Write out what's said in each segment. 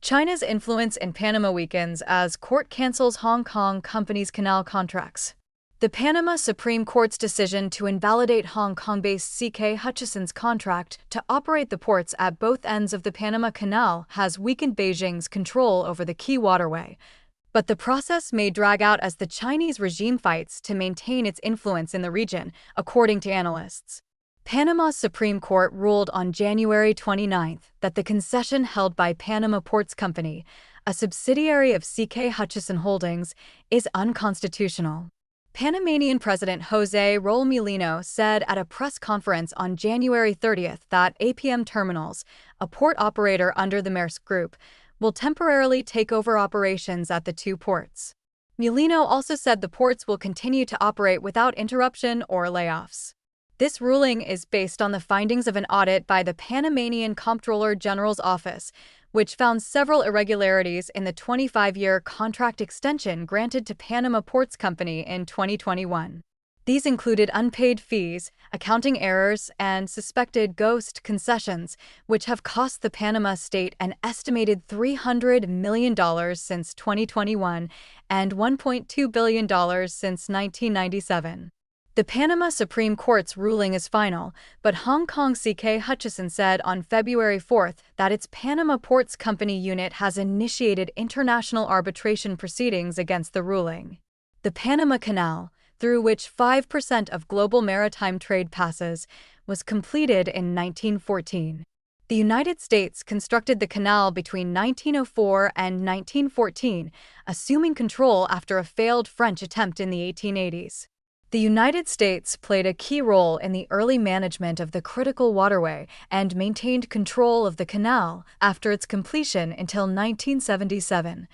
China's influence in Panama weakens as court cancels Hong Kong company's canal contracts. The Panama Supreme Court's decision to invalidate Hong Kong-based CK Hutchison's contract to operate the ports at both ends of the Panama Canal has weakened Beijing's control over the key waterway. But the process may drag out as the Chinese regime fights to maintain its influence in the region, according to analysts. Panama's Supreme Court ruled on January 29 that the concession held by Panama Ports Company, a subsidiary of CK Hutchison Holdings, is unconstitutional. Panamanian President José Raúl Mulino said at a press conference on January 30 that APM Terminals, a port operator under the Maersk Group, will temporarily take over operations at the two ports. Mulino also said the ports will continue to operate without interruption or layoffs. This ruling is based on the findings of an audit by the Panamanian Comptroller General's Office, which found several irregularities in the 25-year contract extension granted to Panama Ports Company in 2021. These included unpaid fees, accounting errors, and suspected ghost concessions, which have cost the Panama state an estimated $300 million since 2021 and $1.2 billion since 1997. The Panama Supreme Court's ruling is final, but Hong Kong CK Hutchison said on February 4 that its Panama Ports Company unit has initiated international arbitration proceedings against the ruling. The Panama Canal, through which 5% of global maritime trade passes, was completed in 1914. The United States constructed the canal between 1904 and 1914, assuming control after a failed French attempt in the 1880s. The United States played a key role in the early management of the critical waterway and maintained control of the canal after its completion until 1977,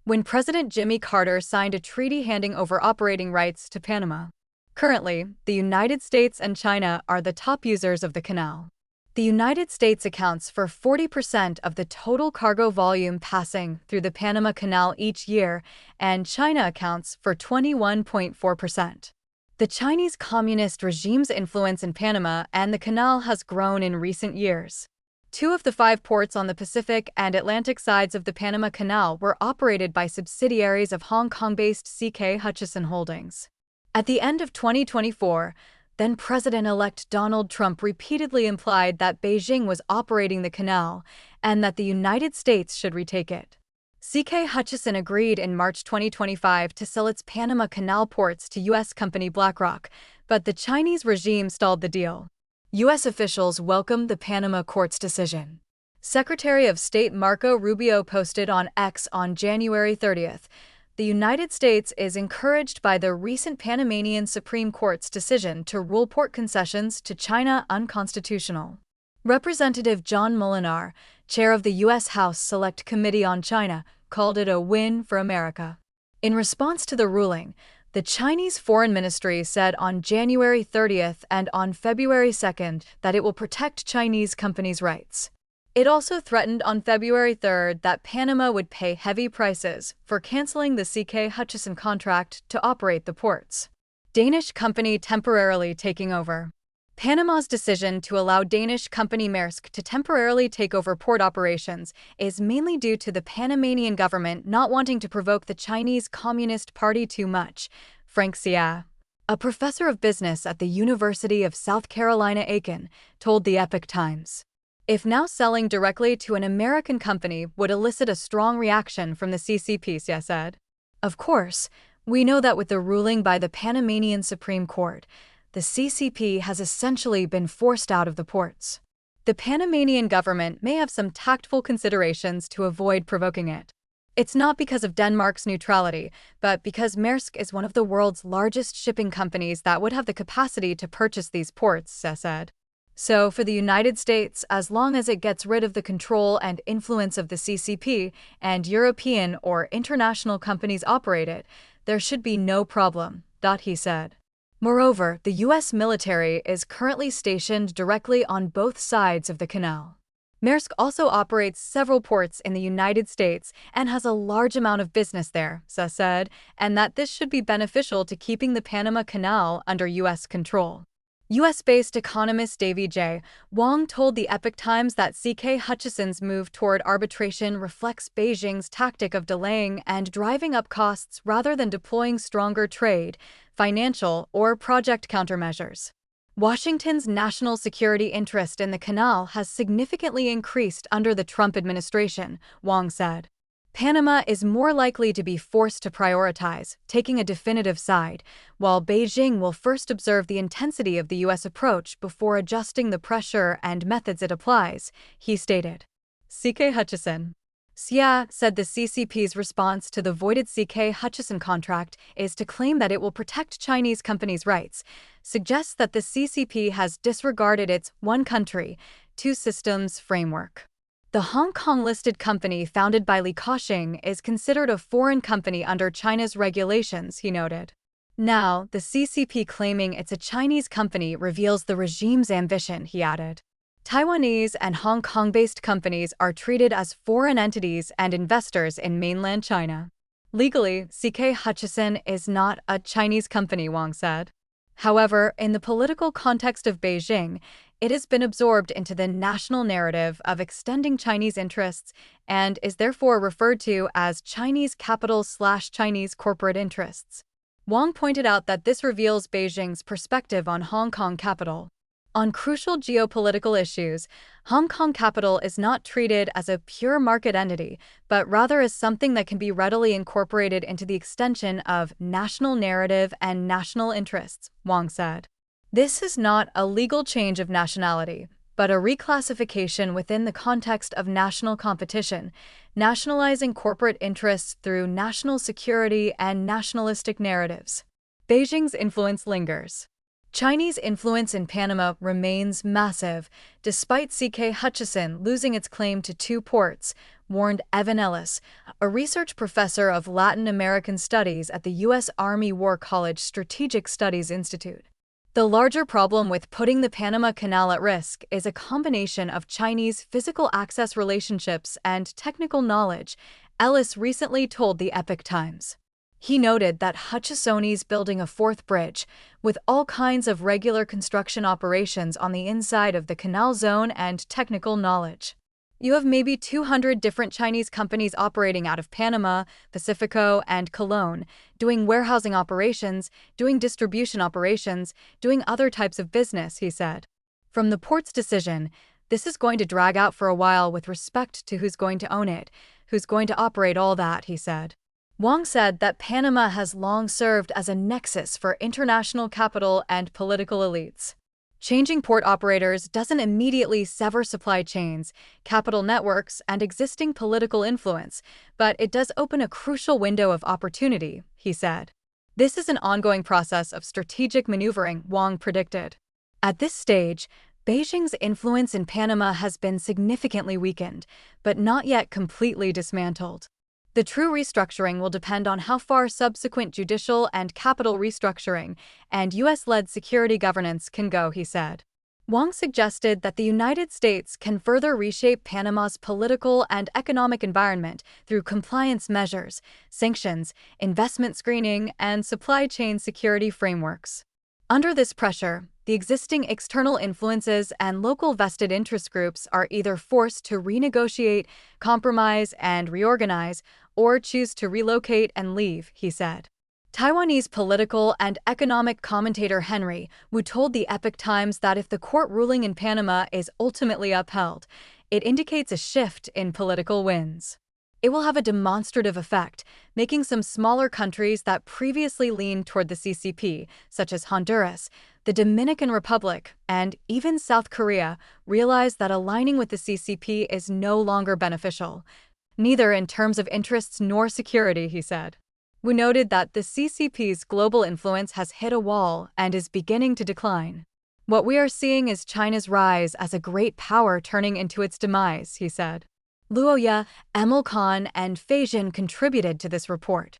when President Jimmy Carter signed a treaty handing over operating rights to Panama. Currently, the United States and China are the top users of the canal. The United States accounts for 40% of the total cargo volume passing through the Panama Canal each year, and China accounts for 21.4%. The Chinese Communist regime's influence in Panama and the canal has grown in recent years. 2 of the 5 ports on the Pacific and Atlantic sides of the Panama Canal were operated by subsidiaries of Hong Kong-based CK Hutchison Holdings. At the end of 2024, then-President-elect Donald Trump repeatedly implied that Beijing was operating the canal and that the United States should retake it. CK Hutchison agreed in March 2025 to sell its Panama Canal ports to U.S. company BlackRock, but the Chinese regime stalled the deal. U.S. officials welcomed the Panama court's decision. Secretary of State Marco Rubio posted on X on January 30th, "The United States is encouraged by the recent Panamanian Supreme Court's decision to rule port concessions to China unconstitutional." Representative John Molinar, chair of the U.S. House Select Committee on China, called it a win for America. In response to the ruling, the Chinese Foreign Ministry said on January 30th and on February 2nd that it will protect Chinese companies' rights. It also threatened on February 3rd that Panama would pay heavy prices for canceling the CK Hutchison contract to operate the ports. Danish company temporarily taking over. Panama's decision to allow Danish company Maersk to temporarily take over port operations is mainly due to the Panamanian government not wanting to provoke the Chinese Communist Party too much, Frank Xia, a professor of business at the University of South Carolina Aiken, told the Epoch Times. If now selling directly to an American company would elicit a strong reaction from the CCP, Xia said. Of course, we know that with the ruling by the Panamanian Supreme Court, the CCP has essentially been forced out of the ports. The Panamanian government may have some tactful considerations to avoid provoking it. It's not because of Denmark's neutrality, but because Maersk is one of the world's largest shipping companies that would have the capacity to purchase these ports, Xia said. So for the United States, as long as it gets rid of the control and influence of the CCP and European or international companies operate it, there should be no problem, he said. Moreover, the U.S. military is currently stationed directly on both sides of the canal. Maersk also operates several ports in the United States and has a large amount of business there, Xia said, and that this should be beneficial to keeping the Panama Canal under U.S. control. US-based economist Davy J. Wong told the Epoch Times that C.K. Hutchison's move toward arbitration reflects Beijing's tactic of delaying and driving up costs rather than deploying stronger trade, financial, or project countermeasures. Washington's national security interest in the canal has significantly increased under the Trump administration, Wong said. Panama is more likely to be forced to prioritize, taking a definitive side, while Beijing will first observe the intensity of the U.S. approach before adjusting the pressure and methods it applies, he stated. C.K. Hutchison. Xia said the CCP's response to the voided C.K. Hutchison contract is to claim that it will protect Chinese companies' rights, suggests that the CCP has disregarded its one country, two systems framework. The Hong Kong-listed company founded by Li Ka-shing is considered a foreign company under China's regulations, he noted. Now, the CCP claiming it's a Chinese company reveals the regime's ambition, he added. Taiwanese and Hong Kong-based companies are treated as foreign entities and investors in mainland China. Legally, C.K. Hutchison is not a Chinese company, Wong said. However, in the political context of Beijing, it has been absorbed into the national narrative of extending Chinese interests and is therefore referred to as Chinese capital/Chinese corporate interests. Wong pointed out that this reveals Beijing's perspective on Hong Kong capital. On crucial geopolitical issues, Hong Kong capital is not treated as a pure market entity, but rather as something that can be readily incorporated into the extension of national narrative and national interests, Wong said. This is not a legal change of nationality, but a reclassification within the context of national competition, nationalizing corporate interests through national security and nationalistic narratives. Beijing's influence lingers. Chinese influence in Panama remains massive, despite C.K. Hutchison losing its claim to 2 ports, warned Evan Ellis, a research professor of Latin American Studies at the U.S. Army War College Strategic Studies Institute. The larger problem with putting the Panama Canal at risk is a combination of Chinese physical access relationships and technical knowledge, Ellis recently told the Epoch Times. He noted that Hutchison's building a 4th bridge, with all kinds of regular construction operations on the inside of the canal zone and technical knowledge. You have maybe 200 different Chinese companies operating out of Panama, Pacifico, and Cologne, doing warehousing operations, doing distribution operations, doing other types of business, he said. From the port's decision, this is going to drag out for a while with respect to who's going to own it, who's going to operate all that, he said. Wong said that Panama has long served as a nexus for international capital and political elites. Changing port operators doesn't immediately sever supply chains, capital networks, and existing political influence, but it does open a crucial window of opportunity, he said. This is an ongoing process of strategic maneuvering, Wong predicted. At this stage, Beijing's influence in Panama has been significantly weakened, but not yet completely dismantled. The true restructuring will depend on how far subsequent judicial and capital restructuring and U.S.-led security governance can go, he said. Wong suggested that the United States can further reshape Panama's political and economic environment through compliance measures, sanctions, investment screening, and supply chain security frameworks. Under this pressure, the existing external influences and local vested interest groups are either forced to renegotiate, compromise, and reorganize, or choose to relocate and leave, he said. Taiwanese political and economic commentator Henry Wu told the Epoch Times that if the court ruling in Panama is ultimately upheld, it indicates a shift in political winds. It will have a demonstrative effect, making some smaller countries that previously leaned toward the CCP, such as Honduras, the Dominican Republic, and even South Korea, realize that aligning with the CCP is no longer beneficial, neither in terms of interests nor security, he said. Wu noted that the CCP's global influence has hit a wall and is beginning to decline. What we are seeing is China's rise as a great power turning into its demise, he said. Luo Ye, Emil Khan, and Fei Jin contributed to this report.